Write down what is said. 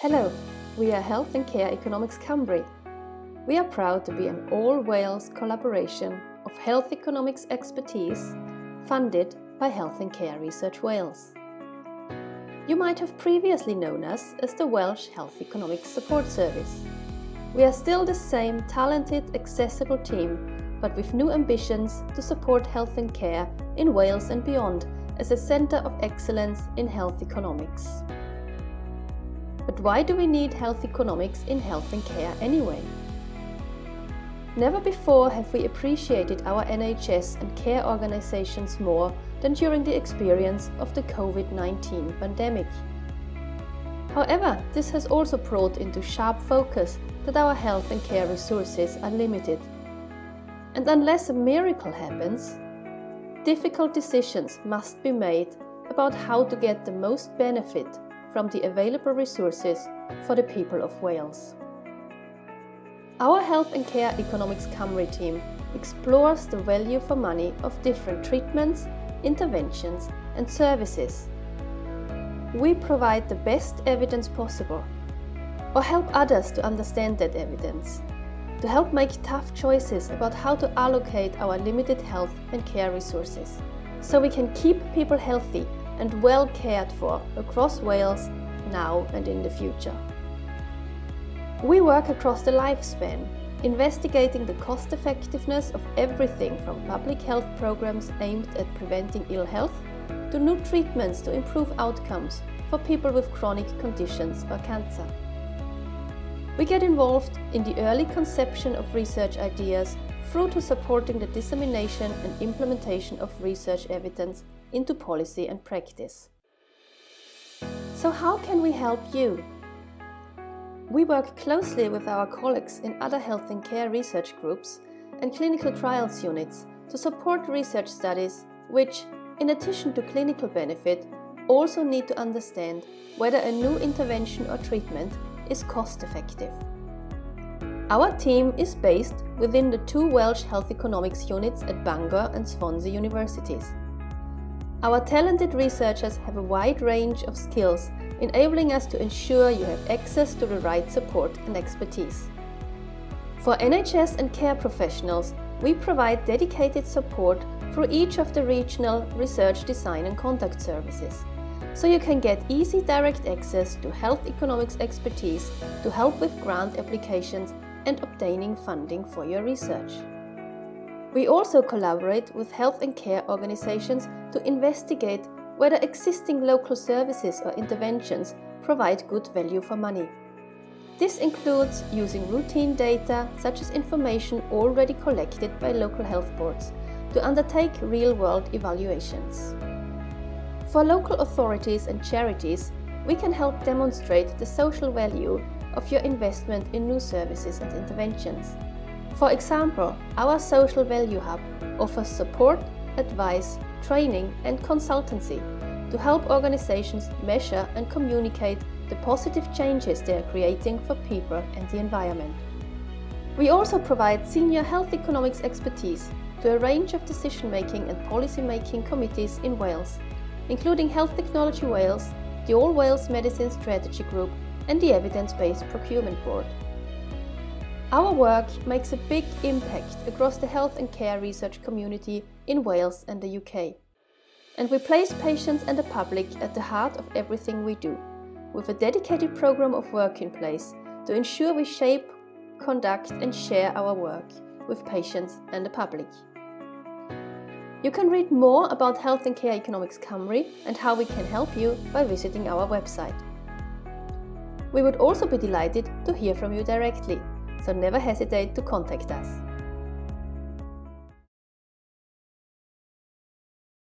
Hello, we are Health and Care Economics Cymru. We are proud to be an all-Wales collaboration of health economics expertise funded by Health and Care Research Wales. You might have previously known us as the Welsh Health Economics Support Service. We are still the same talented, accessible team, but with new ambitions to support health and care in Wales and beyond as a centre of excellence in health economics. But why do we need health economics in health and care anyway? Never before have we appreciated our NHS and care organisations more than during the experience of the COVID-19 pandemic. However, this has also brought into sharp focus that our health and care resources are limited. And unless a miracle happens, difficult decisions must be made about how to get the most benefit from the available resources for the people of Wales. Our Health and Care Economics Cymru team explores the value for money of different treatments, interventions and services. We provide the best evidence possible, or help others to understand that evidence, to help make tough choices about how to allocate our limited health and care resources, so we can keep people healthy and well cared for across Wales now and in the future. We work across the lifespan, investigating the cost effectiveness of everything from public health programs aimed at preventing ill health to new treatments to improve outcomes for people with chronic conditions or cancer. We get involved in the early conception of research ideas through to supporting the dissemination and implementation of research evidence into policy and practice. So how can we help you? We work closely with our colleagues in other health and care research groups and clinical trials units to support research studies which, in addition to clinical benefit, also need to understand whether a new intervention or treatment is cost-effective. Our team is based within the two Welsh Health Economics units at Bangor and Swansea universities. Our talented researchers have a wide range of skills, enabling us to ensure you have access to the right support and expertise. For NHS and care professionals, we provide dedicated support through each of the regional research, design and contact services, so you can get easy direct access to health economics expertise to help with grant applications and obtaining funding for your research. We also collaborate with health and care organisations to investigate whether existing local services or interventions provide good value for money. This includes using routine data such as information already collected by local health boards to undertake real-world evaluations. For local authorities and charities, we can help demonstrate the social value of your investment in new services and interventions. For example, our Social Value Hub offers support, advice, training and consultancy to help organisations measure and communicate the positive changes they are creating for people and the environment. We also provide senior health economics expertise to a range of decision-making and policy-making committees in Wales, including Health Technology Wales, the All Wales Medicine Strategy Group and the Evidence-Based Procurement Board. Our work makes a big impact across the health and care research community in Wales and the UK. And we place patients and the public at the heart of everything we do, with a dedicated programme of work in place to ensure we shape, conduct and share our work with patients and the public. You can read more about Health and Care Economics Cymru and how we can help you by visiting our website. We would also be delighted to hear from you directly, so never hesitate to contact us.